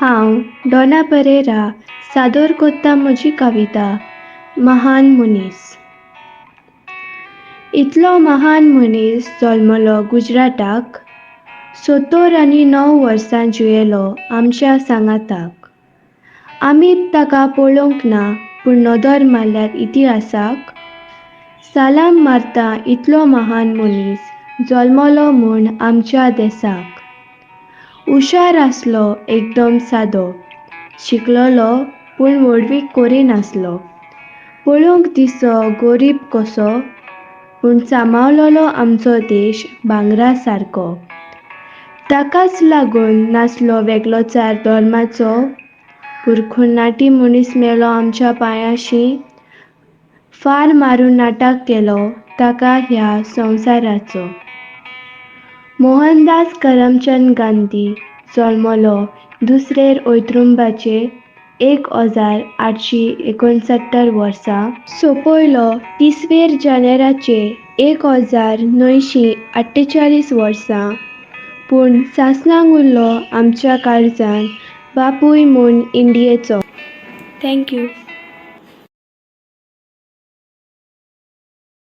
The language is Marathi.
हांव डॉना परेरा सादर करता म्हजी कविता महान मनीस. इतलो महान मनीस जल्मलो गुजराताक, 79 वर्सां जियेलो आमच्या सांगाताक. आमी ताका पळोवंक ना पूण नदर मारल्यार इतिहासाक सालाम मारता इतलो महान मनीस जल्मलो म्हूण आमच्या देसाक. हुशार आसलो एकदम सादो, शिकलोलो पूण व्हडवीक करिनासलो. पळोवंक दिसो गरीब कसो पूण सांबाळलोलो आमचो देश भांगरा सारको. ताकाच लागून नासलो वेगळोचार धर्माचो, पुरखुर्नाटी मनीस मेलो आमच्या पांयाशी. फार मारून नाटक केलो ताका ह्या संवसाराचो. मोहनदास करमचंद गांधी जल्मलो 2 ऑक्टोबराचे 1869 वर्सा. सोंपयलो 30 जानेराचे 1948 वर्सा. पूण सासणाक उरलो आमच्या काळजान बापूय म्हूण इंडियेचो. थँक्यू.